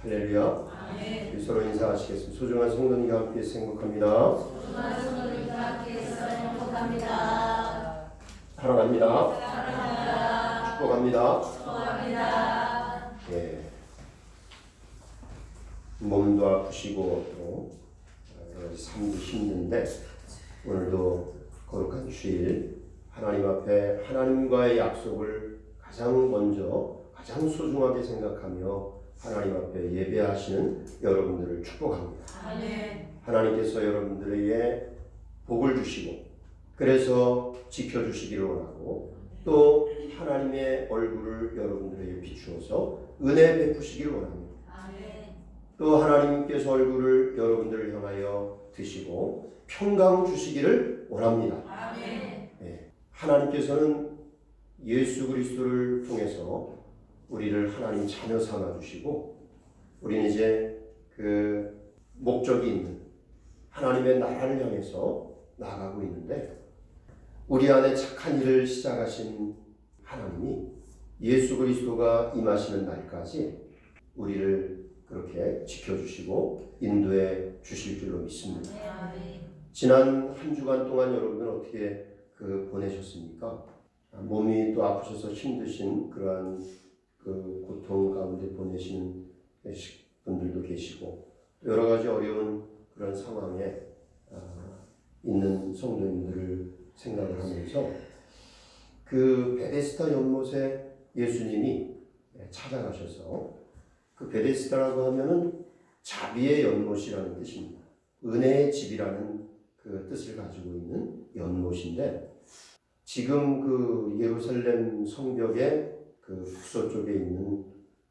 할렐루야. 아멘. 서로 인사하시겠습니다. 소중한 성도님과 함께 행복합니다. 소중한 성도님과 함께해서 행복합니다. 사랑합니다. 사랑합니다. 축복합니다. 축복합니다. 몸도 아프시고 또 여러 가지 삶도 힘든데 오늘도 거룩한 주일 하나님 앞에 하나님과의 약속을 가장 먼저 가장 소중하게 생각하며 하나님 앞에 예배하시는 여러분들을 축복합니다. 아멘. 하나님께서 여러분들에게 복을 주시고 그래서 지켜주시기를 원하고 또 하나님의 얼굴을 여러분들에게 비추어서 은혜 베푸시기를 원합니다. 아멘. 또 하나님께서 얼굴을 여러분들을 향하여 드시고 평강 주시기를 원합니다. 아멘. 하나님께서는 예수 그리스도를 통해서 우리를 하나님 자녀 삼아 주시고 우리는 이제 그 목적이 있는 하나님의 나라를 향해서 나아가고 있는데 우리 안에 착한 일을 시작하신 하나님이 예수 그리스도가 임하시는 날까지 우리를 그렇게 지켜주시고 인도해 주실 줄로 믿습니다. 아멘. 지난 한 주간 동안 여러분들은 어떻게 보내셨습니까? 몸이 또 아프셔서 힘드신 그러한 그 고통 가운데 보내시는 분들도 계시고 여러 가지 어려운 그런 상황에 있는 성도님들을 생각을 하면서 그 베데스다 연못에 예수님이 찾아가셔서 그 베데스다라고 하면은 자비의 연못이라는 뜻입니다. 은혜의 집이라는 그 뜻을 가지고 있는 연못인데 지금 그 예루살렘 성벽의 그 북서쪽에 있는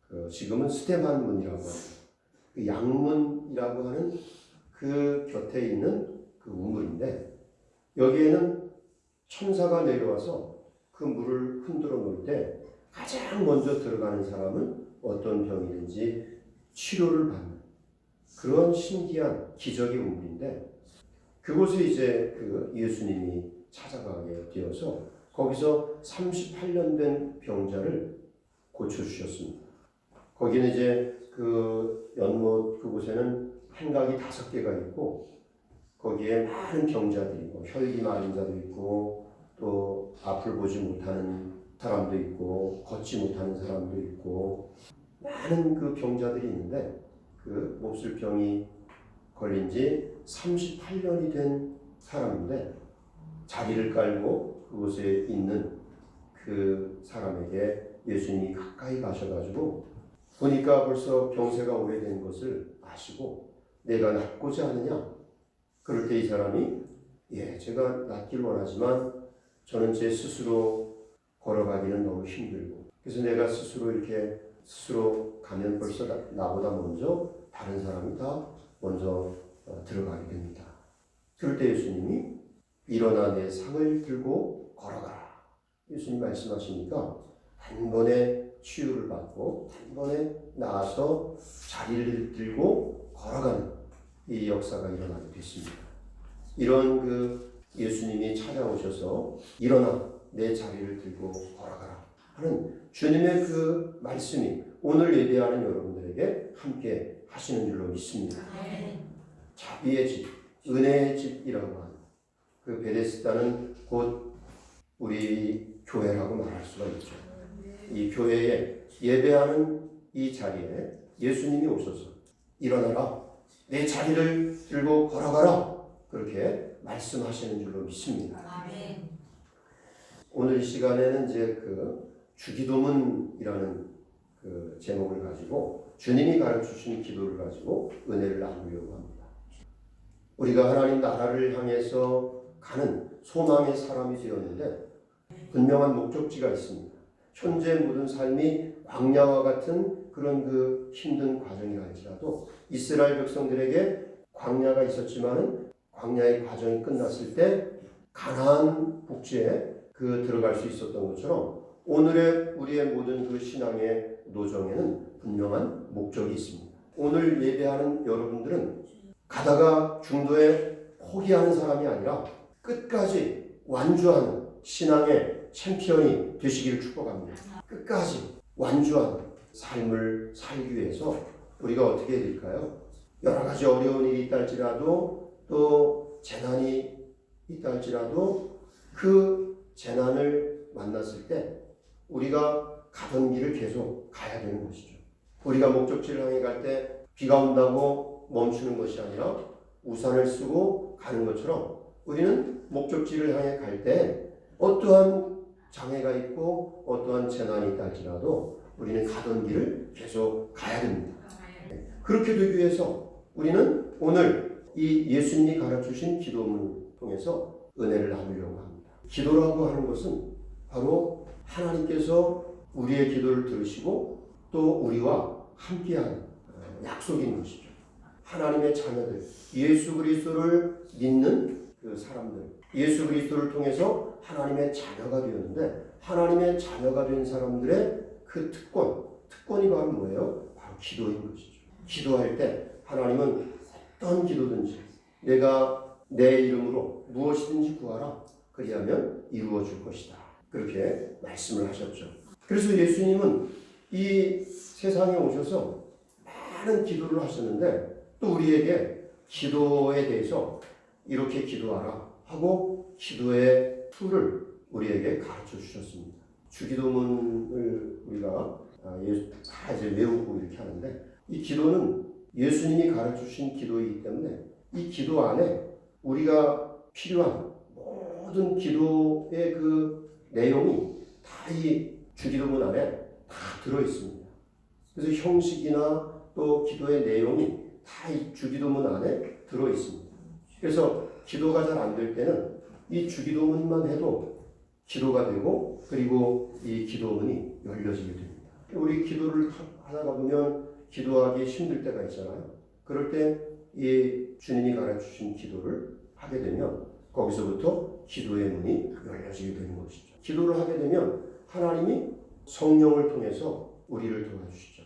그 지금은 스데반문이라고 하는 그 양문이라고 하는 그 곁에 있는 그 우물인데 여기에는 천사가 내려와서 그 물을 흔들어 놓을 때 가장 먼저 들어가는 사람은 어떤 병이든지 치료를 받는 그런 신기한 기적의 우물인데 그곳에 이제 그 예수님이 찾아가게 되어서 거기서 38년 된 병자를 고쳐주셨습니다. 거기는 이제 그 연못 그곳에는 행각이 5개가 있고 거기에 많은 병자들이 혈기 마른 자도 있고 또 앞을 보지 못하는 사람도 있고 걷지 못하는 사람도 있고 많은 그 병자들이 있는데 그 몹쓸병이 걸린 지 38년이 된 사람인데 자리를 깔고 그곳에 있는 그 사람에게 예수님이 가까이 가셔가지고 보니까 벌써 병세가 오래된 것을 아시고 내가 낫고자 하느냐? 그럴 때 이 사람이 제가 낫길 원하지만 저는 제 스스로 걸어가기는 너무 힘들고 그래서 내가 스스로 가면 벌써 나보다 먼저 다른 사람이 다 먼저 들어가게 됩니다. 그럴 때 예수님이 일어나 내 상을 들고 걸어가라. 예수님 말씀하시니까 단번에 치유를 받고 단번에 나아서 자리를 들고 걸어가는 이 역사가 일어나게 됐습니다. 이런 그 예수님이 찾아오셔서 일어나 내 자리를 들고 걸어가라 하는 주님의 그 말씀이 오늘 예배하는 여러분들에게 함께 하시는 줄로 믿습니다. 자비의 집, 은혜의 집이라고 하는 그 베데스다는 곧 우리 교회라고 말할 수가 있죠. 이 교회에 예배하는 이 자리에 예수님이 오셔서 일어나라, 내 자리를 들고 걸어가라 그렇게 말씀하시는 줄로 믿습니다. 아멘. 오늘 이 시간에는 이제 그 주기도문이라는 그 제목을 가지고 주님이 가르치신 기도를 가지고 은혜를 나누려고 합니다. 우리가 하나님 나라를 향해서 가는 소망의 사람이 되었는데 분명한 목적지가 있습니다. 현재 모든 삶이 광야와 같은 그런 그 힘든 과정이 할지라도 이스라엘 백성들에게 광야가 있었지만은 광야의 과정이 끝났을 때 가나안 복지에 들어갈 수 있었던 것처럼 오늘의 우리의 모든 그 신앙의 노정에는 분명한 목적이 있습니다. 오늘 예배하는 여러분들은 가다가 중도에 포기하는 사람이 아니라 끝까지 완주하는 신앙의 챔피언이 되시기를 축복합니다. 끝까지 완주하는 삶을 살기 위해서 우리가 어떻게 해야 될까요? 여러 가지 어려운 일이 있다 할지라도 또 재난이 있다 할지라도 그 재난을 만났을 때 우리가 가던 길을 계속 가야 되는 것이죠. 우리가 목적지를 향해 갈 때 비가 온다고 멈추는 것이 아니라 우산을 쓰고 가는 것처럼 우리는 목적지를 향해 갈 때 어떠한 장애가 있고 어떠한 재난이 있다 할지라도 우리는 가던 길을 계속 가야 됩니다. 그렇게 되기 위해서 우리는 오늘 이 예수님이 가르쳐주신 기도문을 통해서 은혜를 나누려고 합니다. 기도라고 하는 것은 바로 하나님께서 우리의 기도를 들으시고 또 우리와 함께하는 약속인 것이죠. 하나님의 자녀들, 예수 그리스도를 믿는 그 사람들, 예수 그리스도를 통해서 하나님의 자녀가 되었는데 하나님의 자녀가 된 사람들의 그 특권이 바로 뭐예요? 바로 기도인 것이죠. 기도할 때 하나님은 어떤 기도든지 내가 내 이름으로 무엇이든지 구하라. 그리하면 이루어 줄 것이다. 그렇게 말씀을 하셨죠. 그래서 예수님은 이 세상에 오셔서 많은 기도를 하셨는데 또 우리에게 기도에 대해서 이렇게 기도하라 하고 기도의 툴을 우리에게 가르쳐 주셨습니다. 주기도문을 우리가 다 이제 외우고 이렇게 하는데 이 기도는 예수님이 가르쳐 주신 기도이기 때문에 이 기도 안에 우리가 필요한 모든 기도의 그 내용이 다 이 주기도문 안에 다 들어 있습니다. 그래서 형식이나 또 기도의 내용이 다 이 주기도문 안에 들어 있습니다. 그래서 기도가 잘 안 될 때는 이 주기도문만 해도 기도가 되고 그리고 이 기도문이 열려지게 됩니다. 우리 기도를 하다가 보면 기도하기 힘들 때가 있잖아요. 그럴 때 이 주님이 가르쳐주신 기도를 하게 되면 거기서부터 기도의 문이 열려지게 되는 것이죠. 기도를 하게 되면 하나님이 성령을 통해서 우리를 도와주시죠.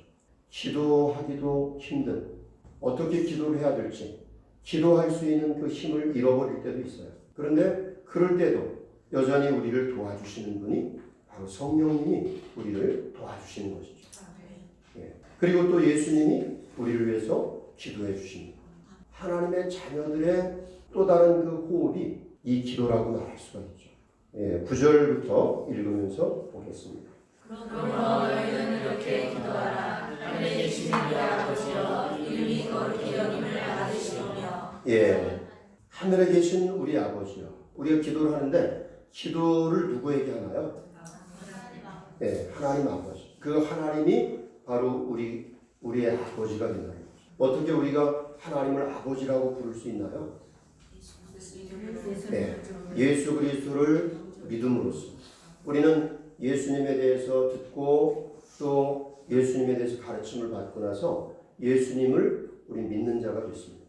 기도하기도 힘든 어떻게 기도를 해야 될지 기도할 수 있는 그 힘을 잃어버릴 때도 있어요. 그런데 그럴 때도 여전히 우리를 도와주시는 분이 바로 성령님이 우리를 도와주시는 것이죠. 예. 그리고 또 예수님이 우리를 위해서 기도해 주십니다. 하나님의 자녀들의 또 다른 그 호흡이 이 기도라고 말할 수가 있죠. 예. 9절부터 읽으면서 보겠습니다. 그러므로 너희는 이렇게 기도하라. 하늘에 계신 우리 아버지여 이름이 거룩히 여김을 받으시오며. 예. 하늘에 계신 우리 아버지요. 우리가 기도를 하는데 기도를 누구에게 하나요? 네, 하나님 아버지. 그 하나님이 바로 우리의 아버지가 된다는 거죠. 어떻게 우리가 하나님을 아버지라고 부를 수 있나요? 네, 예수 그리스도를 믿음으로써 우리는 예수님에 대해서 듣고 또 예수님에 대해서 가르침을 받고 나서 예수님을 우리 믿는 자가 됐습니다.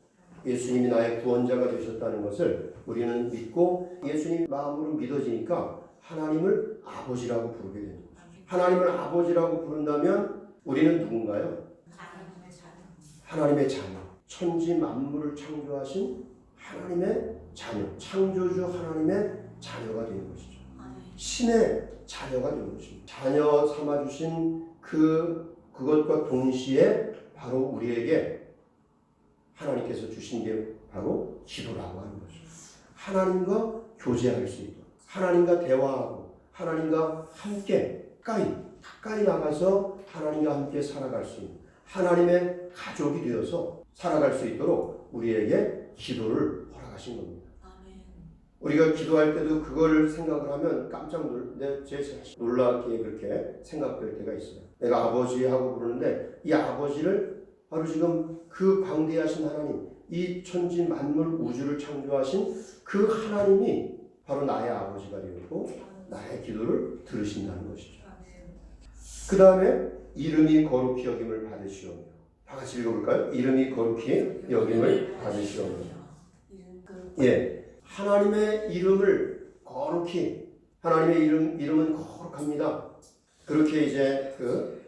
예수님이 나의 구원자가 되셨다는 것을 우리는 믿고 예수님 마음으로 믿어지니까 하나님을 아버지라고 부르게 됩니다. 하나님을 아버지라고 부른다면 우리는 누군가요? 하나님의 자녀. 천지 만물을 창조하신 하나님의 자녀. 창조주 하나님의 자녀가 되는 것이죠. 신의 자녀가 되는 것입니다. 자녀 삼아주신 그것과 동시에 바로 우리에게 하나님께서 주신 게 바로 기도라고 하는 것이죠. 하나님과 교제할 수 있도록 하나님과 대화하고 하나님과 함께 가까이 나가서 하나님과 함께 살아갈 수 있는 하나님의 가족이 되어서 살아갈 수 있도록 우리에게 기도를 허락하신 겁니다. 우리가 기도할 때도 그걸 생각을 하면 깜짝 놀랍게 그렇게 생각될 때가 있어요. 내가 아버지하고 부르는데 이 아버지를 바로 지금 그 광대하신 하나님, 이 천지 만물 우주를 창조하신 그 하나님이 바로 나의 아버지가 되었고 나의 기도를 들으신다는 것이죠. 그 다음에 이름이 거룩히 여김을 받으시오며. 다 같이 읽어볼까요? 이름이 거룩히 여김을 받으시오며. 예, 하나님의 이름을 거룩히, 하나님의 이름은 거룩합니다. 그렇게 이제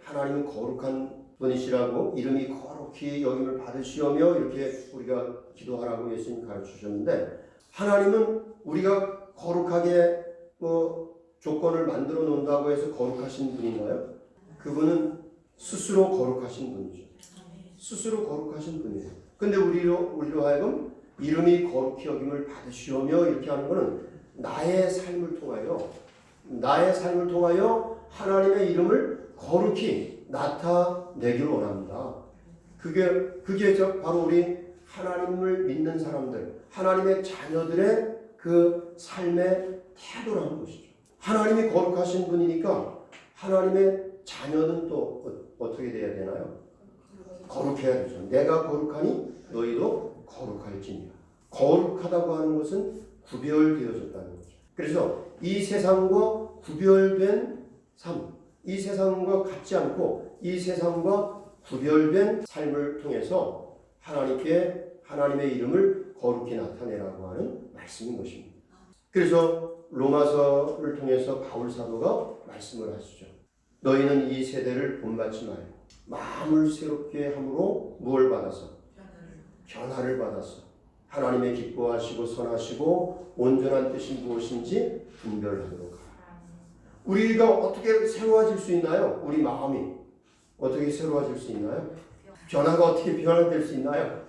하나님은 거룩한 분이시라고 이름이 거룩히 여김을 받으시오며 이렇게 우리가 기도하라고 예수님 가르치셨는데 하나님은 우리가 거룩하게 조건을 만들어 놓는다고 해서 거룩하신 분인가요? 그분은 스스로 거룩하신 분이죠. 스스로 거룩하신 분이에요. 근데 우리로 하여금 이름이 거룩히 여김을 받으시오며 이렇게 하는 것은 나의 삶을 통하여 하나님의 이름을 거룩히 나타내기를 원합니다. 그게 바로 우리 하나님을 믿는 사람들, 하나님의 자녀들의 그 삶의 태도라는 것이죠. 하나님이 거룩하신 분이니까 하나님의 자녀는 또 어떻게 돼야 되나요? 거룩해야 되죠. 내가 거룩하니 너희도 거룩할지니라. 거룩하다고 하는 것은 구별되어졌다는 거죠. 그래서 이 세상과 구별된 삶, 이 세상과 같지 않고 이 세상과 구별된 삶을 통해서 하나님의 이름을 거룩히 나타내라고 하는 말씀인 것입니다. 그래서 로마서를 통해서 바울 사도가 말씀을 하시죠. 너희는 이 세대를 본받지 말고 마음을 새롭게 함으로 무엇을 받아서? 변화를 받아서 하나님의 기뻐하시고 선하시고 온전한 뜻이 무엇인지 분별하도록 하라. 우리가 어떻게 새로워질 수 있나요? 우리 마음이 어떻게 새로워질 수 있나요? 변화가 어떻게 변화될 수 있나요?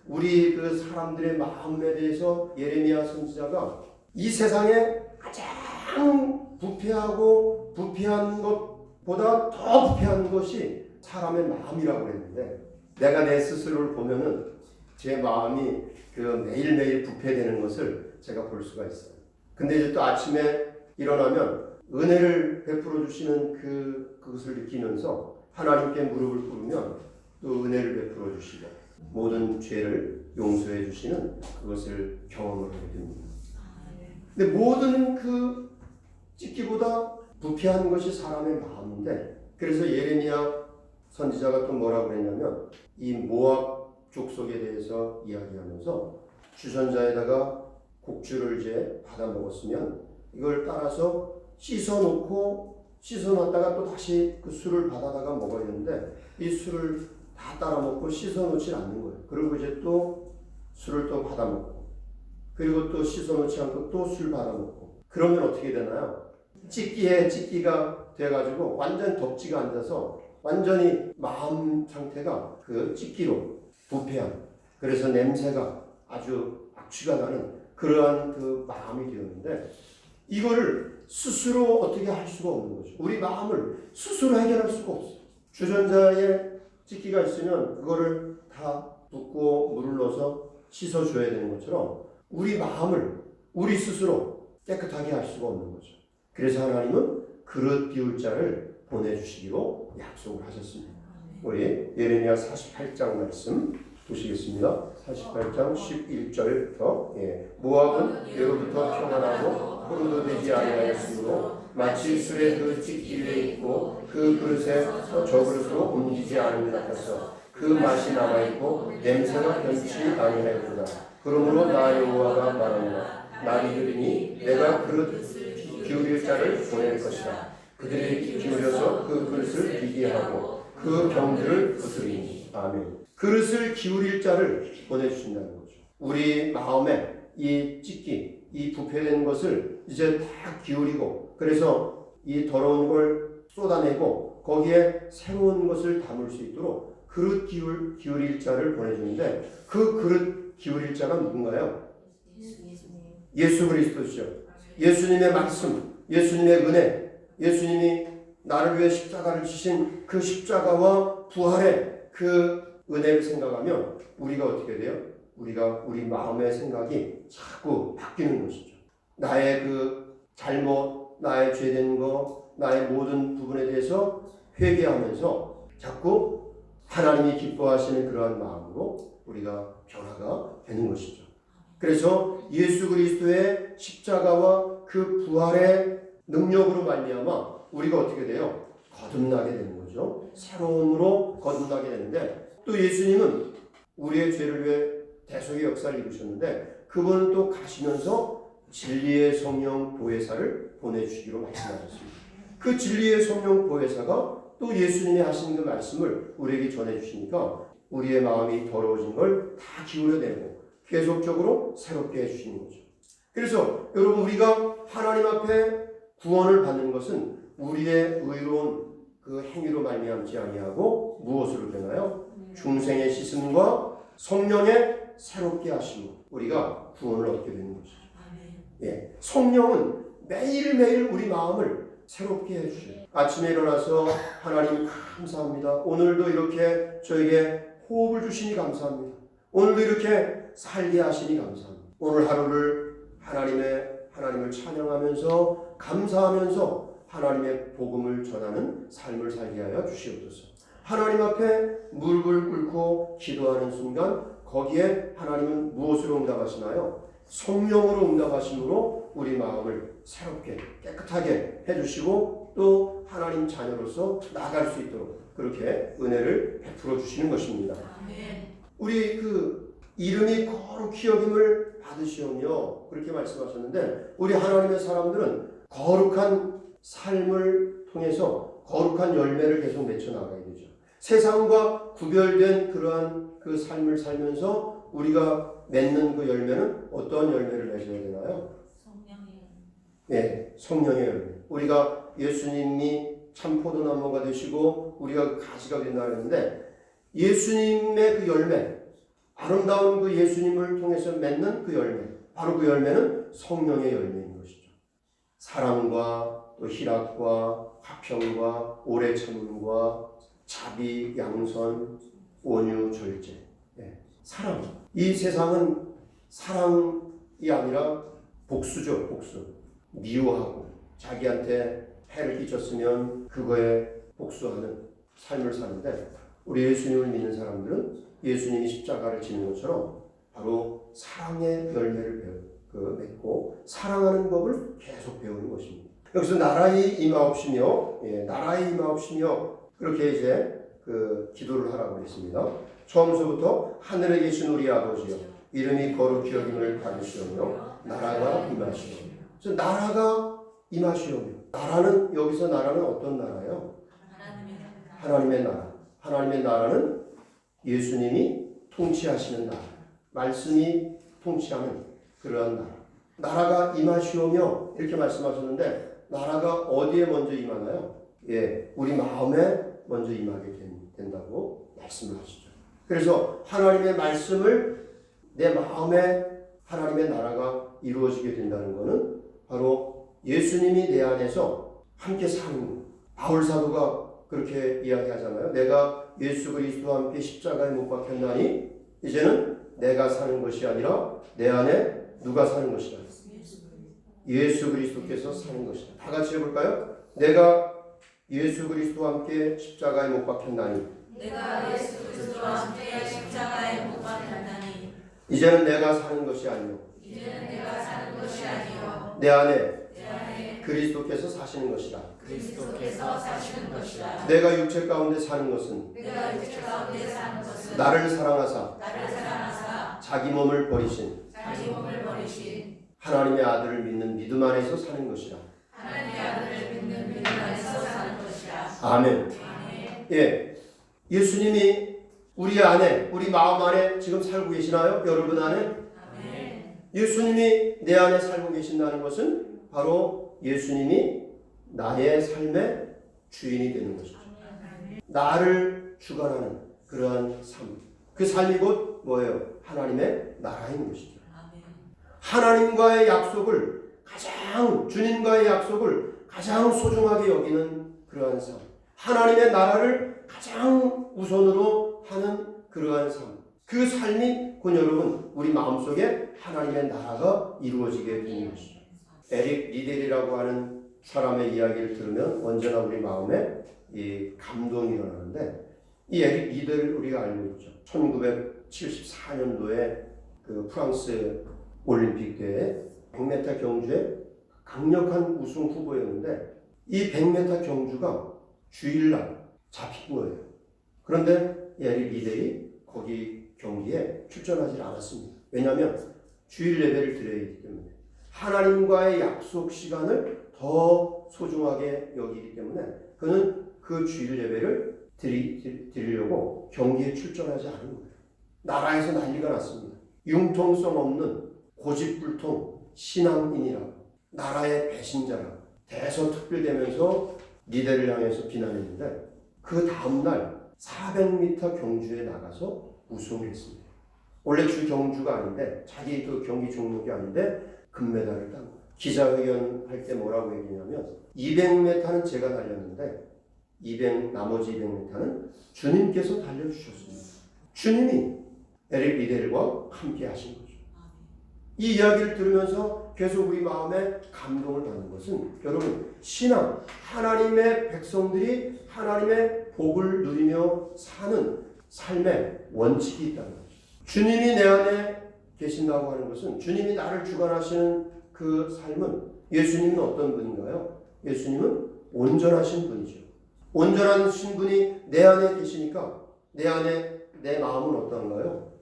우리 그 사람들의 마음에 대해서 예레미야 선지자가 이 세상에 가장 부패한 것보다 더 부패한 것이 사람의 마음이라고 그랬는데, 내가 내 스스로를 보면은 제 마음이 그 매일매일 부패되는 것을 제가 볼 수가 있어요. 근데 이제 또 아침에 일어나면 은혜를 베풀어 주시는 그것을 느끼면서 하나님께 무릎을 꿇으면 또 은혜를 베풀어 주시고 모든 죄를 용서해 주시는 그것을 경험을 하게 됩니다. 근데 모든 그 찢기보다 부패한 것이 사람의 마음인데, 그래서 예레미야 선지자가 또 뭐라고 그랬냐면 이 모압 족속에 대해서 이야기하면서 주전자에다가 곡주를 이제 받아 먹었으면 이걸 따라서 씻어놨다가 또 다시 그 술을 받아다가 먹어야 되는데 이 술을 다 따라 먹고 씻어놓지 않는 거예요. 그리고 이제 또 술을 또 받아 먹고 그리고 또 씻어놓지 않고 또 술 받아 먹고, 그러면 어떻게 되나요? 찢기가 돼가지고 완전 덕지가 앉아서 완전히 마음 상태가 그 찢기로 부패한, 그래서 냄새가 아주 악취가 나는 그러한 그 마음이 되었는데, 이거를 스스로 어떻게 할 수가 없는 거죠. 우리 마음을 스스로 해결할 수가 없어요. 주전자에 찢기가 있으면 그거를 다 붓고 물을 넣어서 씻어줘야 되는 것처럼 우리 마음을 우리 스스로 깨끗하게 할 수가 없는 거죠. 그래서 하나님은 그릇 비울 자를 보내주시기로 약속을 하셨습니다. 우리 예레미야 48장 말씀 보시겠습니다. 48장 11절부터 모압은 예로부터 평안하고 포로도 되지 아니하였으므로 마치 술에 그 찢기에 있고 그 그릇에 저 그릇으로 옮기지 않은 것 같아서 그 맛이 남아있고 냄새가 변치 아니하였구나. 그러므로 나 여호와가 말하노라. 날이 이르리니 내가 그릇 기울일 자를 보낼 것이다. 그들이 기울여서 그 그릇을 비게 하고 그 병들을 부수리니. 아멘. 그릇을 기울일 자를 보내주신다는 거죠. 우리 마음에 이 찢기, 이 부패된 것을 이제 다 기울이고, 그래서 이 더러운 걸 쏟아내고 거기에 새로운 것을 담을 수 있도록 그릇 기울일 자를 보내주는데, 그 그릇 기울일 자가 누군가요? 예수 그리스도죠. 예수님의 말씀, 예수님의 은혜, 예수님이 나를 위해 십자가를 지신 그 십자가와 부활의 그 은혜를 생각하면 우리가 어떻게 돼요? 우리 마음의 생각이 자꾸 바뀌는 것이죠. 나의 그 잘못, 나의 죄된 거, 나의 모든 부분에 대해서 회개하면서 자꾸 하나님이 기뻐하시는 그러한 마음으로 우리가 변화가 되는 것이죠. 그래서 예수 그리스도의 십자가와 그 부활의 능력으로 말미암아 우리가 어떻게 돼요? 거듭나게 되는 거죠. 새로움으로 거듭나게 되는데, 또 예수님은 우리의 죄를 위해 대속의 역사를 이루셨는데 그분은 또 가시면서 진리의 성령 보혜사를 보내주시기로 말씀하셨습니다. 그 진리의 성령 보혜사가 또 예수님이 하신 그 말씀을 우리에게 전해주시니까 우리의 마음이 더러워진 걸 다 기울여내고 계속적으로 새롭게 해주시는 거죠. 그래서 여러분, 우리가 하나님 앞에 구원을 받는 것은 우리의 의로운 그 행위로 말미암지 아니하고 무엇으로 되나요? 중생의 씻음과 성령의 새롭게 하심으로 우리가 구원을 얻게 되는 것이죠. 예, 성령은 매일매일 우리 마음을 새롭게 해주셔요. 아침에 일어나서 하나님 감사합니다. 오늘도 이렇게 저에게 호흡을 주시니 감사합니다. 오늘도 이렇게 살게 하시니 감사합니다. 오늘 하루를 하나님을 찬양하면서 감사하면서 하나님의 복음을 전하는 삶을 살게 하여 주시옵소서. 하나님 앞에 무릎을 꿇고 기도하는 순간 거기에 하나님은 무엇으로 응답하시나요? 성령으로 응답하심으로 우리 마음을 새롭게 깨끗하게 해주시고 또 하나님 자녀로서 나아갈 수 있도록 그렇게 은혜를 베풀어 주시는 것입니다. 우리 그 이름이 거룩히 여김을 받으시오며 그렇게 말씀하셨는데 우리 하나님의 사람들은 거룩한 삶을 통해서 거룩한 열매를 계속 맺혀 나가야 되죠. 세상과 구별된 그러한 그 삶을 살면서 우리가 맺는 그 열매는 어떤 열매를 맺어야 되나요? 네, 성령의 열매. 우리가 예수님이 참 포도나무가 되시고 우리가 가지가 된다 했는데 예수님의 그 열매, 아름다운 그 예수님을 통해서 맺는 그 열매, 바로 그 열매는 성령의 열매인 것이죠. 사랑과 또 희락과 화평과 오래 참음과 자비, 양선, 온유, 절제. 네. 사랑. 이 세상은 사랑이 아니라 복수죠, 복수. 미워하고 자기한테 해를 끼쳤으면 그거에 복수하는 삶을 사는데 우리 예수님을 믿는 사람들은 예수님이 십자가를 지는 것처럼 바로 사랑의 열매를 맺고 사랑하는 법을 계속 배우는 것입니다. 여기서 나라의 임하옵시며, 나라의 임하옵시며 그렇게 이제 그 기도를 하라고 했습니다. 처음서부터 하늘에 계신 우리 아버지여 이름이 거룩히 여김을 받으시오며 나라가 임하시오며. 그래서 나라가 임하시오며. 나라는 여기서 나라는 어떤 나라예요? 하나님의 나라. 하나님의 나라는 예수님이 통치하시는 나라. 말씀이 통치하는 그러한 나라. 나라가 임하시오며 이렇게 말씀하셨는데 나라가 어디에 먼저 임하나요? 예, 우리 마음에 먼저 임하게 된다고 말씀을 하시죠. 그래서 하나님의 말씀을 내 마음에 하나님의 나라가 이루어지게 된다는 것은 바로 예수님이 내 안에서 함께 사는 것. 바울 사도가 그렇게 이야기하잖아요. 내가 예수 그리스도와 함께 십자가에 못 박혔나니 이제는 내가 사는 것이 아니라 내 안에 누가 사는 것이다. 예수 그리스도께서 사는 것이다. 다 같이 해볼까요? 내가 예수 그리스도와 함께 십자가에 못 박혔나니 내가 예수 그리스도와 함께 십자가에 못 박혔나니 이제는 내가 사는 것이 아니요 이제는 내가 사는 것이 아니요 내 안에 내 안에 그리스도께서 사시는 것이다. 그리스도께서 사시는 것이다. 내가 육체 가운데 사는 것은 내가 육체 가운데 사는 것은 나를 사랑하사 자기 몸을 버리신 자기 몸을 버리신 하나님의 아들을 믿는 믿음 안에서 사는 것이다. 하나님의 아들을 믿는 믿음 안에서 사는 것이다. 아멘. 아멘. 예, 예수님이 우리 안에, 우리 마음 안에 지금 살고 계시나요? 여러분 안에? 아멘. 예수님이 내 안에 살고 계신다는 것은 바로 예수님이 나의 삶의 주인이 되는 것이죠. 나를 주관하는 그러한 삶. 그 삶이 곧 뭐예요? 하나님의 나라인 것이죠. 하나님과의 약속을 주님과의 약속을 가장 소중하게 여기는 그러한 삶. 하나님의 나라를 가장 우선으로 하는 그러한 삶. 그 삶이 곧 여러분 우리 마음속에 하나님의 나라가 이루어지게 되는 것이죠. 에릭 리델이라고 하는 사람의 이야기를 들으면 언제나 우리 마음에 이 감동이 일어나는데 이 에릭 리델을 우리가 알고 있죠. 1974년도에 그 프랑스 올림픽 대회 100m 경주에 강력한 우승 후보였는데 이 100m 경주가 주일날 잡힌 거예요. 그런데 에릭 리델이 거기 경기에 출전하지 않았습니다. 왜냐하면 주일 예배를 드려야 하기 때문에 하나님과의 약속 시간을 더 소중하게 여기기 때문에 그는 그 주일 예배를 드리려고 경기에 출전하지 않은 거예요. 나라에서 난리가 났습니다. 융통성 없는 고집불통 신앙인이라고 나라의 배신자라고 대서특필되면서 리대를 향해서 비난했는데 그 다음날 400m 경주에 나가서 우승을 했습니다. 원래 주 경주가 아닌데 자기 그 경기 종목이 아닌데 금메달을 딴 거예요. 기자회견 할 때 뭐라고 얘기냐면 200m는 제가 달렸는데 나머지 200m는 주님께서 달려주셨습니다. 주님이 에릭 리델과 함께 하신 거죠. 이 이야기를 들으면서 계속 우리 마음에 감동을 받는 것은 여러분 신앙, 하나님의 백성들이 하나님의 복을 누리며 사는 삶의 원칙이 있다는 거죠. 주님이 내 안에 계신다고 하는 것은 주님이 나를 주관하시는 그 삶은 예수님은 어떤 분인가요? 예수님은 온전하신 분이죠. 온전하신 분이 내 안에 계시니까 내 안에 내 마음은 어떤가요?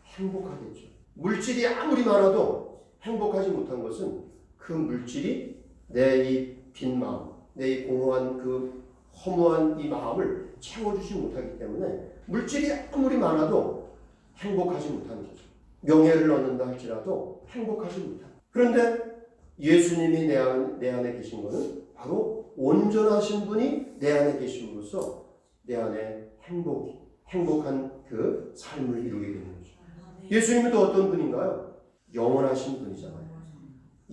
행복하겠죠. 물질이 아무리 많아도 행복하지 못한 것은 그 물질이 내 이 빈 마음, 내 이 공허한 그 허무한 이 마음을 채워주지 못하기 때문에 물질이 아무리 많아도 행복하지 못하는 거죠. 명예를 얻는다 할지라도 행복하지 못하는. 그런데 예수님이 내 안에 계신 것은 바로 온전하신 분이 내 안에 계심으로써 내 안에 행복한 그 삶을 이루게 되는 거죠. 예수님은 또 어떤 분인가요? 영원하신 분이잖아요.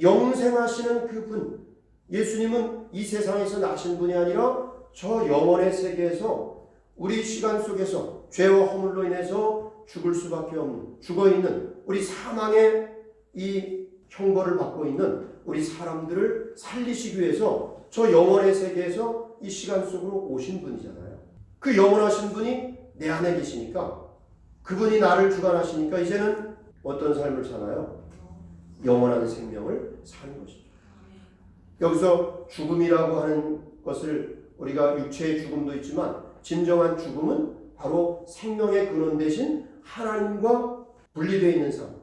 영생하시는 그 분. 예수님은 이 세상에서 나신 분이 아니라 저 영원의 세계에서 우리 시간 속에서 죄와 허물로 인해서 죽을 수밖에 없는, 죽어있는 우리 사망의 이 형벌을 받고 있는 우리 사람들을 살리시기 위해서 저 영원의 세계에서 이 시간 속으로 오신 분이잖아요. 그 영원하신 분이 내 안에 계시니까 그분이 나를 주관하시니까 이제는 어떤 삶을 사나요? 영원한 생명을 사는 것이죠. 여기서 죽음이라고 하는 것을 우리가 육체의 죽음도 있지만 진정한 죽음은 바로 생명의 근원 대신 하나님과 분리되어 있는 삶.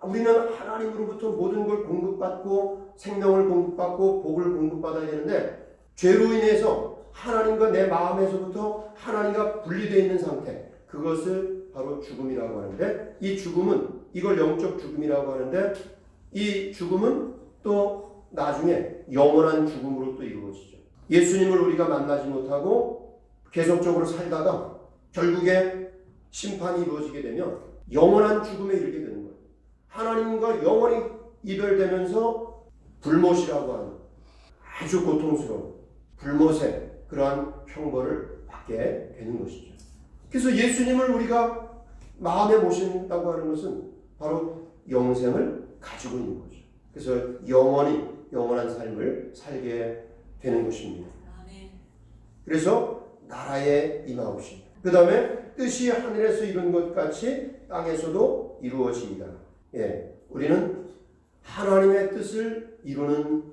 우리는 하나님으로부터 모든 걸 공급받고 생명을 공급받고 복을 공급받아야 되는데 죄로 인해서 하나님과 내 마음에서부터 하나님과 분리되어 있는 상태, 그것을 바로 죽음이라고 하는데, 이 죽음은 이걸 영적 죽음이라고 하는데 이 죽음은 또 나중에 영원한 죽음으로 또 이루어지죠. 예수님을 우리가 만나지 못하고 계속적으로 살다가 결국에 심판이 이루어지게 되면 영원한 죽음에 이르게 되는 거예요. 하나님과 영원히 이별되면서 불못이라고 하는 아주 고통스러운 불못의 그러한 형벌을 받게 되는 것이죠. 그래서 예수님을 우리가 마음에 모신다고 하는 것은 바로 영생을 가지고 있는 거죠. 그래서 영원한 삶을 살게 되는 것입니다. 그래서 나라에 임하옵시며 그 다음에 뜻이 하늘에서 이룬 것 같이 땅에서도 이루어지이다. 우리는 하나님의 뜻을 이루는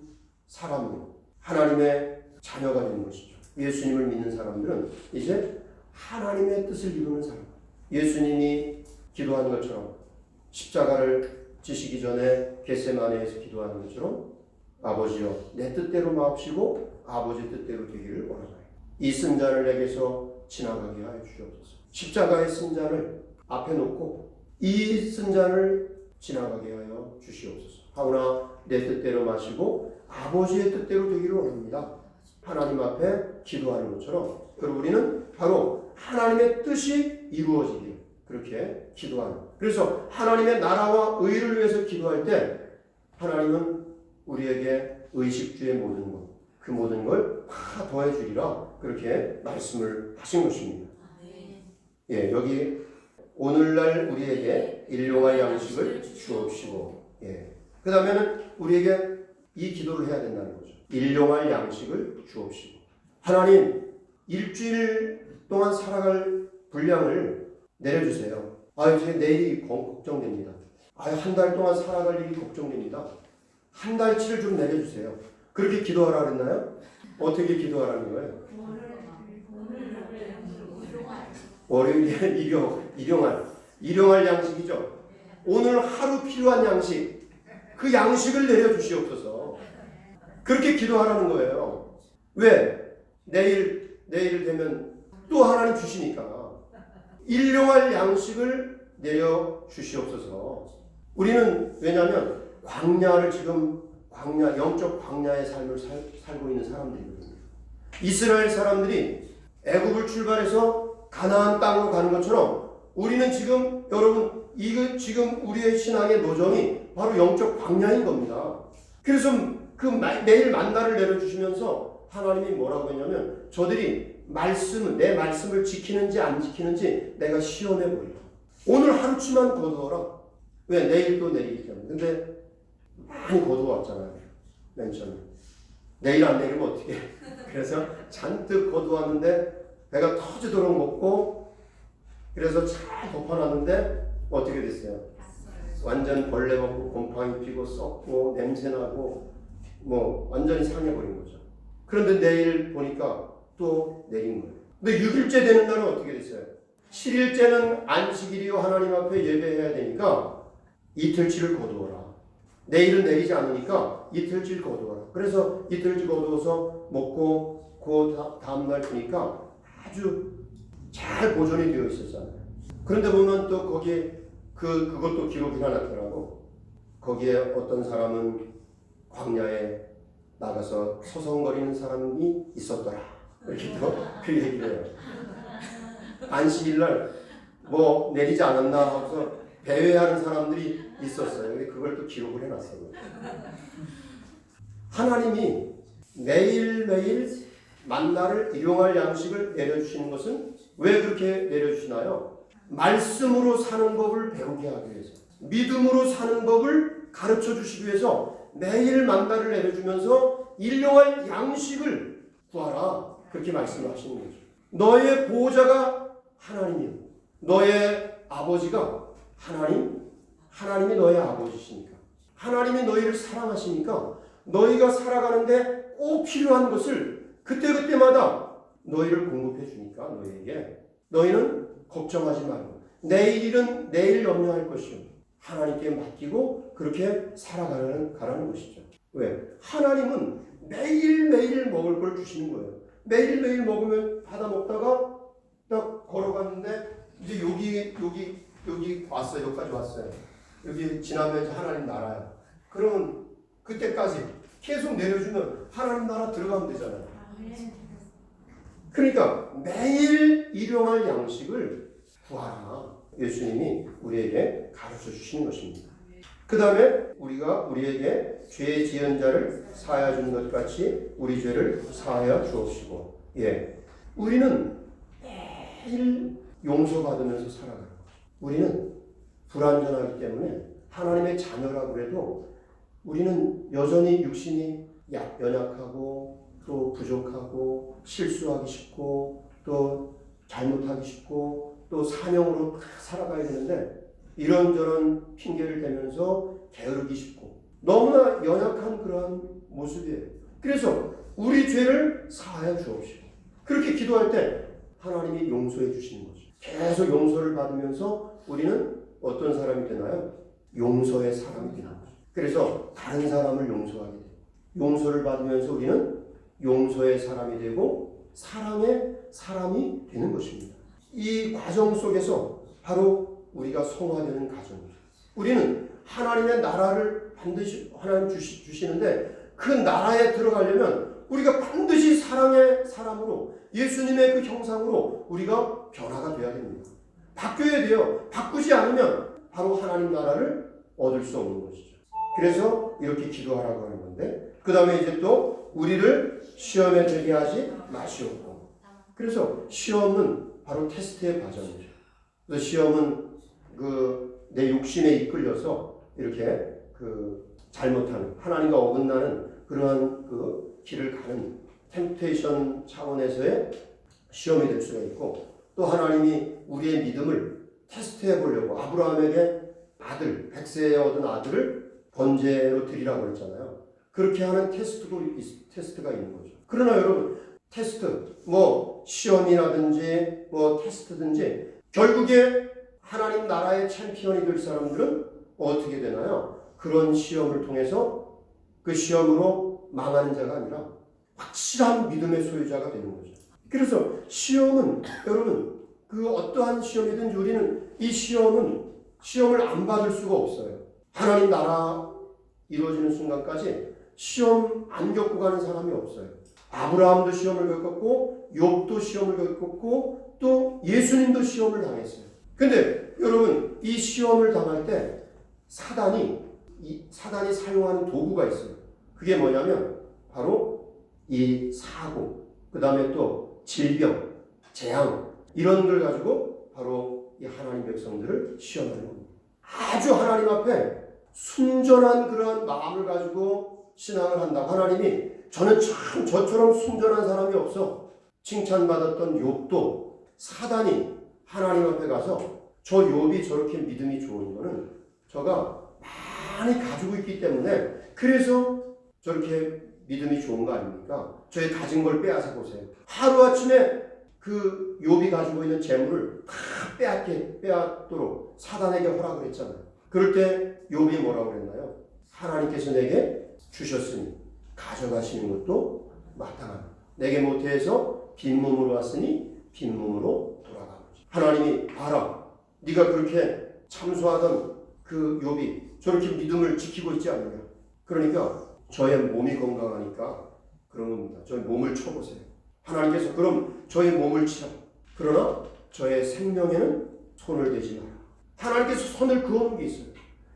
사람으로 하나님의 자녀가 되는 것이죠. 예수님을 믿는 사람들은 이제 하나님의 뜻을 이루는 사람. 예수님이 기도한 것처럼 십자가를 지시기 전에 겟세마네에서 기도하는 것처럼 아버지여 내 뜻대로 마옵시고 아버지 뜻대로 되기를 원하나이다. 이 쓴 잔을 내게서 지나가게 하여 주시옵소서. 십자가의 쓴 잔을 앞에 놓고 이 쓴 잔을 지나가게 하여 주시옵소서. 하오나 내 뜻대로 마시고 아버지의 뜻대로 되기를 원합니다. 하나님 앞에 기도하는 것처럼 그리고 우리는 바로 하나님의 뜻이 이루어지길 그렇게 기도하는. 그래서 하나님의 나라와 의를 위해서 기도할 때 하나님은 우리에게 의식주의 모든 것, 그 모든 걸 다 더해주리라 그렇게 말씀을 하신 것입니다. 여기 오늘날 우리에게 일용할 양식을 주옵시고, 그 다음에는 우리에게 이 기도를 해야 된다는 거죠. 일용할 양식을 주옵시고. 하나님, 일주일 동안 살아갈 분량을 내려주세요. 제 내일이 걱정됩니다. 한 달 동안 살아갈 일이 걱정됩니다. 한 달치를 좀 내려주세요. 그렇게 기도하라 그랬나요? 어떻게 기도하라는 거예요? 월요일에 일용할 양식이죠. 오늘 하루 필요한 양식, 그 양식을 내려주시옵소서. 그렇게 기도하라는 거예요. 왜? 내일 되면 또 하나님 주시니까. 일용할 양식을 내려주시옵소서. 우리는 왜냐하면 영적 광야의 삶을 살고 있는 사람들이거든요. 이스라엘 사람들이 애굽을 출발해서 가나안 땅으로 가는 것처럼 우리는 지금 여러분 이거 지금 우리의 신앙의 노정이 바로 영적 광야인 겁니다. 그래서 그 매일 만나를 내려주시면서 하나님이 뭐라고 했냐면 저들이 내 말씀을 지키는지 안 지키는지 내가 시험해 보리라. 오늘 하루치만 거두어라. 왜? 내일 또 내리기 때문에. 근데 많이 거두었잖아요. 맨 처음에. 내일 안 내리면 어떻게? 그래서 잔뜩 거두었는데 배가 터지도록 먹고 그래서 잘 덮어놨는데 어떻게 됐어요? 완전 벌레 먹고 곰팡이 피고 썩고 냄새나고 뭐 완전히 상해버린 거죠. 그런데 내일 보니까 또 내린 거예요. 근데 6일째 되는 날은 어떻게 됐어요? 7일째는 안식일이요 하나님 앞에 예배해야 되니까 이틀치를 거두어라. 내일은 내리지 않으니까 이틀치 거두어라. 그래서 이틀치 거두어서 먹고 그 다음날 보니까 아주 잘 보존이 되어 있었잖아요. 그런데 보면 또 거기에 그것도 기록이 나더라고. 거기에 어떤 사람은 광야에 나가서 서성거리는 사람이 있었더라. 이렇게 또 그 얘기를 해요. 안식일날 뭐 내리지 않았나 하고서 배회하는 사람들이 있었어요. 근데 그걸 또 기록을 해놨어요. 하나님이 매일매일 만나를 일용할 양식을 내려주시는 것은 왜 그렇게 내려주시나요? 말씀으로 사는 법을 배우게 하기 위해서, 믿음으로 사는 법을 가르쳐 주시기 위해서 매일 만나를 내려주면서 일용할 양식을 구하라. 그렇게 말씀을 하시는 거죠. 너의 보호자가 하나님이요. 너의 아버지가 하나님이 너의 아버지시니까. 하나님이 너희를 사랑하시니까 너희가 살아가는데 꼭 필요한 것을 그때그때마다 너희를 공급해 주니까 너희에게 너희는 걱정하지 말고 내일 일은 내일 염려할 것이요. 하나님께 맡기고 그렇게 가라는 것이죠. 왜? 하나님은 매일매일 먹을 걸 주시는 거예요. 매일매일 먹으면 받아 먹다가 딱 걸어갔는데 이제 여기 왔어요. 여기까지 왔어요. 여기 지나면 하나님 나라야. 그러면 그때까지 계속 내려주면 하나님 나라 들어가면 되잖아요. 그러니까 매일 일용할 양식을 구하라. 예수님이 우리에게 가르쳐 주시는 것입니다. 그 다음에 우리가 우리에게 죄 지은 자를 사하여 준 것 같이 우리 죄를 사하여 주옵시고, 우리는 매일 용서받으면서 살아가는 거예요. 우리는 불완전하기 때문에 하나님의 자녀라고 해도 우리는 여전히 육신이 연약하고 또 부족하고 실수하기 쉽고 또 잘못하기 쉽고 또 사명으로 살아가야 되는데 이런저런 핑계를 대면서 게으르기 쉽고 너무나 연약한 그러한 모습이에요. 그래서 우리 죄를 사하여 주옵시고 그렇게 기도할 때 하나님이 용서해 주시는 거죠. 계속 용서를 받으면서 우리는 어떤 사람이 되나요? 용서의 사람이 되는 거죠. 그래서 다른 사람을 용서하게 돼요. 용서를 받으면서 우리는 용서의 사람이 되고 사랑의 사람이 되는 것입니다. 이 과정 속에서 바로 우리가 성화되는 과정이죠. 우리는 하나님의 나라를 반드시 하나님 주시는데 그 나라에 들어가려면 우리가 반드시 사랑의 사람으로 예수님의 그 형상으로 우리가 변화가 돼야 됩니다. 바뀌어야 돼요. 바꾸지 않으면 바로 하나님 나라를 얻을 수 없는 것이죠. 그래서 이렇게 기도하라고 하는 건데 그 다음에 이제 또 우리를 시험에 들게 하지 마시옵고 그래서 시험은 바로 테스트의 과정이죠. 그래서 시험은 내 욕심에 이끌려서 이렇게 잘못하는 하나님과 어긋나는 그러한 길을 가는 템테이션 차원에서의 시험이 될 수가 있고 또 하나님이 우리의 믿음을 테스트해 보려고 아브라함에게 아들 100세에 얻은 아들을 번제로 드리라고 했잖아요. 그렇게 하는 테스트가 있는 거죠. 그러나 여러분 테스트 시험이라든지 테스트든지 결국에 하나님 나라의 챔피언이 될 사람들은 어떻게 되나요? 그런 시험을 통해서 그 시험으로 망하는 자가 아니라 확실한 믿음의 소유자가 되는 거죠. 그래서 시험은 여러분 어떠한 시험이든지 우리는 이 시험을 안 받을 수가 없어요. 하나님 나라 이루어지는 순간까지 시험 안 겪고 가는 사람이 없어요. 아브라함도 시험을 겪었고 욥도 시험을 겪었고 또 예수님도 시험을 당했어요. 근데 여러분 이 시험을 당할 때 사단이 사용하는 도구가 있어요. 그게 뭐냐면 바로 이 사고, 그 다음에 또 질병, 재앙 이런 걸 가지고 바로 이 하나님 백성들을 시험하는 겁니다. 아주 하나님 앞에 순전한 그러한 마음을 가지고 신앙을 한다. 하나님이 저는 참 저처럼 순전한 사람이 없어. 칭찬받았던 욥도 사단이 하나님 앞에 가서 저 욥이 저렇게 믿음이 좋은 거는 저가 많이 가지고 있기 때문에 그래서 저렇게 믿음이 좋은 거 아닙니까? 저의 가진 걸 빼앗아 보세요. 하루아침에 그 욥이 가지고 있는 재물을 다 빼앗도록 사단에게 허락을 했잖아요. 그럴 때 욥이 뭐라고 그랬나요? 하나님께서 내게 주셨으니 가져가시는 것도 마땅하다. 내게 못해서 빈몸으로 왔으니 빈몸으로 돌아가보지. 하나님이 봐라. 네가 그렇게 참소하던 그 욥이 저렇게 믿음을 지키고 있지 않느냐. 그러니까 저의 몸이 건강하니까 그런 겁니다. 저의 몸을 쳐보세요. 하나님께서 그럼 저의 몸을 치라. 그러나 저의 생명에는 손을 대지 마라. 하나님께서 선을 그어놓은 게 있어요.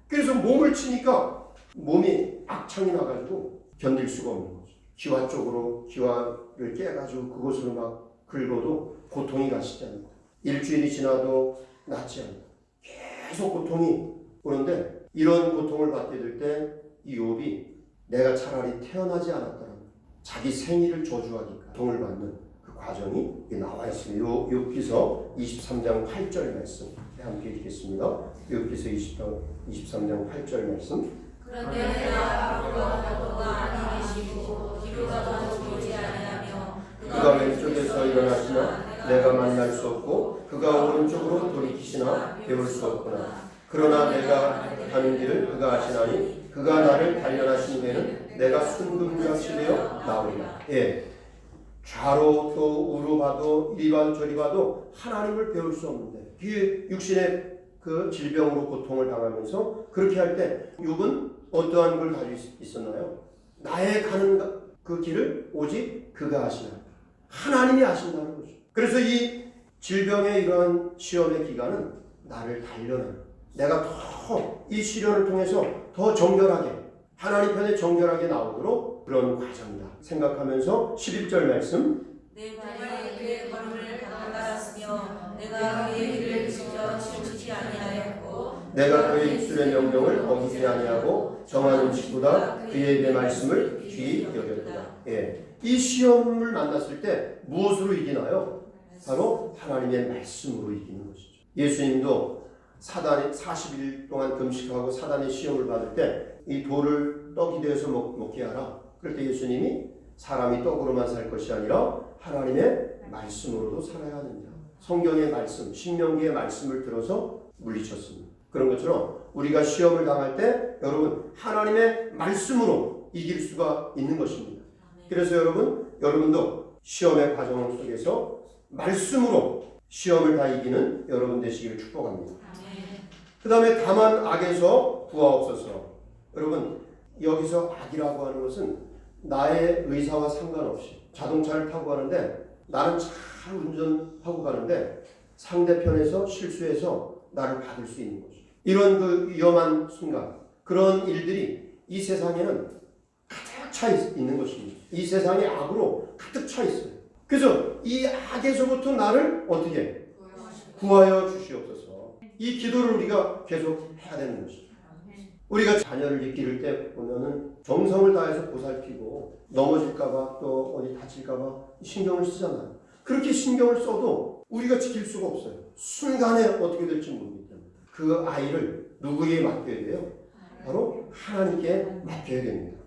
그래서 몸을 치니까 몸이 악창이 나가지고 견딜 수가 없는 거죠. 기와 쪽으로 기와를 깨가지고 그곳으로 막 긁어도 고통이 가시지 않는다. 일주일이 지나도 낫지 않는다. 계속 고통이 오는데 이런 고통을 받게 될 때 이 욥이 내가 차라리 태어나지 않았다는 자기 생일을 저주하기까지 고통을 받는 그 과정이 나와 있습니다. 욥기서 23장 8절 말씀 함께 읽겠습니다. 욥기서 23장 8절 말씀. 그런데 내가 그가 아니 계시고 뒤로가 더 보이지 아니하며 그가 왼쪽에서 일어나시나 내가 만날 수 없고 그가 오른쪽으로 돌이키시나 배울 수 없구나. 그러나 내가 가는 길을 그가 아시나니 그가 나를 단련하신 후에는 내가 순금같이 되어 나오리라. 예, 좌로 또 우로 봐도 이리 봐도 저리 봐도 하나님을 배울 수 없는데 그 육신의 그 질병으로 고통을 당하면서 그렇게 할 때 욥은 어떠한 걸 가지고 있었나요? 나의 가는 그 길을 오직 그가 아시나. 하나님이 아신다는 거죠. 그래서 이 질병의 이러한 시험의 기간은 나를 단련하는, 내가 더 이 시련을 통해서 더 정결하게 하나님 편에 정결하게 나오도록 그런 과정이다 생각하면서 11절 말씀. 내 발이 그의 걸음을 따랐으며 내가 그의 길을 지켜 치우치지 아니하였고 내가 그의 입술의 명령을 어기지 아니하고 정하는 식구다 그의 입의 말씀을 귀히 여겼다. 예, 이 시험을 만났을 때 무엇으로 이기나요? 바로 하나님의 말씀으로 이기는 것이죠. 예수님도 사단이 40일 동안 금식하고 사단의 시험을 받을 때 이 돌을 떡이 되어서 먹게 하라. 그럴 때 예수님이 사람이 떡으로만 살 것이 아니라 하나님의 말씀으로도 살아야 합니다. 성경의 말씀, 신명기의 말씀을 들어서 물리쳤습니다. 그런 것처럼 우리가 시험을 당할 때 여러분 하나님의 말씀으로 이길 수가 있는 것입니다. 그래서 여러분도 시험의 과정 속에서 말씀으로 시험을 다 이기는 여러분 되시기를 축복합니다. 그 다음에 다만 악에서 구하옵소서. 여러분 여기서 악이라고 하는 것은 나의 의사와 상관없이 자동차를 타고 가는데 나는 잘 운전하고 가는데 상대편에서 실수해서 나를 받을 수 있는 거죠. 이런 그 위험한 순간, 그런 일들이 이 세상에는 가득 차 있는 것입니다. 이 세상에 악으로 가득 차 있어요. 그래서 이 악에서부터 나를 어떻게 구하여 주시옵소서. 이 기도를 우리가 계속 해야 되는 것이죠. 우리가 자녀를 기를 때 보면은 정성을 다해서 보살피고 넘어질까봐 또 어디 다칠까봐 신경을 쓰잖아요. 그렇게 신경을 써도 우리가 지킬 수가 없어요. 순간에 어떻게 될지 모르기 때문에 그 아이를 누구에게 맡겨야 돼요? 바로 하나님께 맡겨야 됩니다.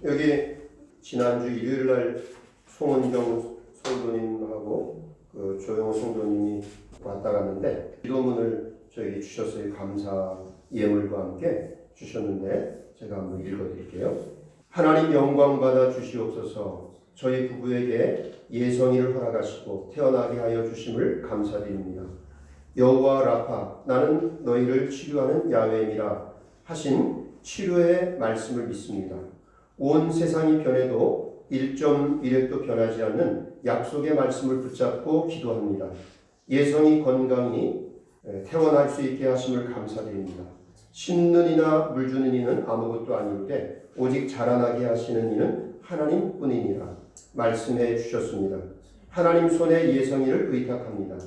여기 지난주 일요일날 송은경 성도님하고 그 조영호 성도님이 왔다 갔는데 기도문을 저에게 주셨어요. 감사 예물과 함께 주셨는데 제가 한번 읽어드릴게요. 하나님 영광 받아 주시옵소서. 저희 부부에게 예성이를 허락하시고 태어나게 하여 주심을 감사드립니다. 여호와 라파 나는 너희를 치료하는 야훼니라 하신 치료의 말씀을 믿습니다. 온 세상이 변해도 1.1획도 변하지 않는 약속의 말씀을 붙잡고 기도합니다. 예성이 건강히 태어날 수 있게 하심을 감사드립니다. 심는 이나 물 주는 이는 아무것도 아니오되 오직 자라나게 하시는 이는 하나님뿐이니라 말씀해 주셨습니다. 하나님 손에 예성이를 의탁합니다.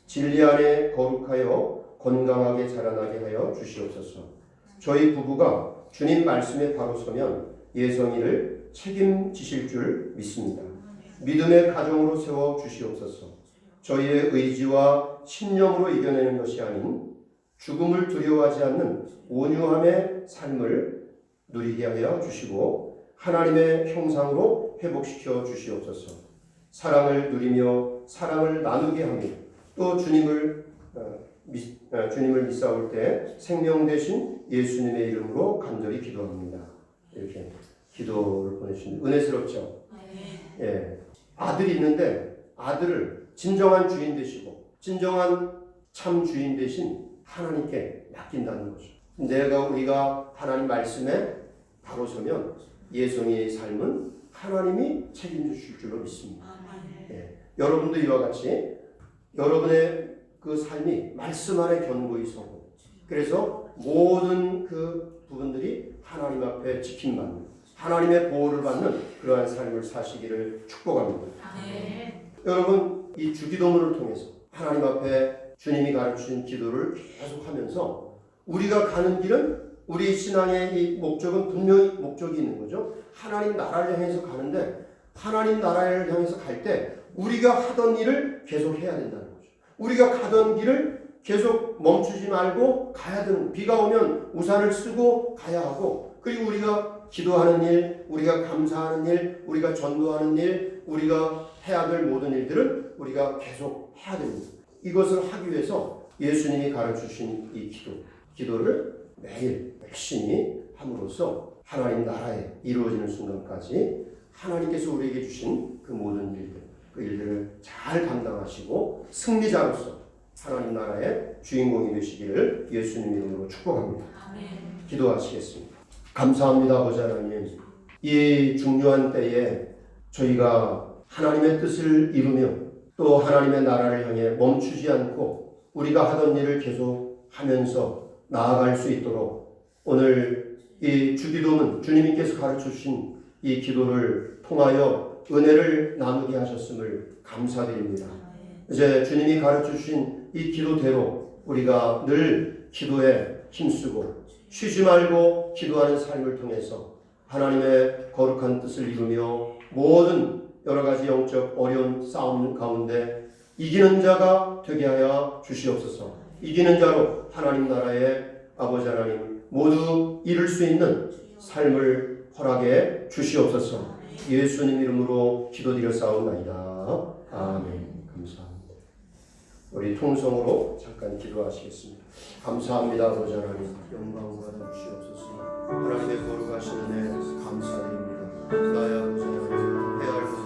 진리 안에 거룩하여 건강하게 자라나게 하여 주시옵소서. 저희 부부가 주님 말씀에 바로 서면 예성이를 책임지실 줄 믿습니다. 믿음의 가정으로 세워 주시옵소서. 저희의 의지와 신념으로 이겨내는 것이 아닌 죽음을 두려워하지 않는 온유함의 삶을 누리게 하여 주시고 하나님의 형상으로 회복시켜 주시옵소서. 사랑을 누리며 사랑을 나누게 하며 또 주님을 믿사올 때 생명 되신 예수님의 이름으로 간절히 기도합니다. 이렇게 기도를 보내주신 은혜스럽죠. 예, 아들이 있는데 아들을 진정한 주인 되시고 진정한 참 주인 되신 하나님께 맡긴다는 거죠. 우리가 하나님 말씀에 바로 서면 예성이의 삶은 하나님이 책임지실 줄로 믿습니다. 예, 여러분도 이와 같이 여러분의 그 삶이 말씀 안에 견고히 서고 그래서 모든 그 부분들이 하나님 앞에 지킴받는 하나님의 보호를 받는 그러한 삶을 사시기를 축복합니다. 여러분 이 주기도문을 통해서 하나님 앞에 주님이 가르치신 기도를 계속하면서 우리가 가는 길은 우리 신앙의 이 목적은 분명히 목적이 있는 거죠. 하나님 나라를 향해서 가는데 하나님 나라를 향해서 갈 때 우리가 하던 일을 계속 해야 된다는 거죠. 우리가 가던 길을 계속 멈추지 말고 가야 되는, 비가 오면 우산을 쓰고 가야 하고, 그리고 우리가 기도하는 일, 우리가 감사하는 일, 우리가 전도하는 일, 우리가 해야 될 모든 일들은 우리가 계속 해야 됩니다. 이것을 하기 위해서 예수님이 가르쳐주신 이 기도를 매일 열심히 함으로써 하나님 나라에 이루어지는 순간까지 하나님께서 우리에게 주신 그 모든 일들, 그 일들을 잘 감당하시고 승리자로서 하나님 나라의 주인공이 되시기를 예수님 이름으로 축복합니다. 기도하시겠습니다. 감사합니다. 아버지 하나님, 이 중요한 때에 저희가 하나님의 뜻을 이루며 또 하나님의 나라를 향해 멈추지 않고 우리가 하던 일을 계속 하면서 나아갈 수 있도록 오늘 이 주기도문 주님께서 가르쳐 주신 이 기도를 통하여 은혜를 나누게 하셨음을 감사드립니다. 이제 주님이 가르쳐 주신 이 기도대로 우리가 늘 기도에 힘쓰고 쉬지 말고 기도하는 삶을 통해서 하나님의 거룩한 뜻을 이루며 모든 여러 가지 영적 어려운 싸움 가운데 이기는 자가 되게 하여 주시옵소서. 이기는 자로 하나님 나라의 아버지 하나님 모두 이룰 수 있는 삶을 허락해 주시옵소서. 예수님 이름으로 기도드렸사옵나이다. 아멘. 감사합니다. 우리 통성으로 잠깐 기도하시겠습니다. 감사합니다. 아버지 하나님, 영광 받아 주시옵소서. 하나님의 거룩하신 은혜 감사드립니다. 나의 아버지 하나님, 헤아리고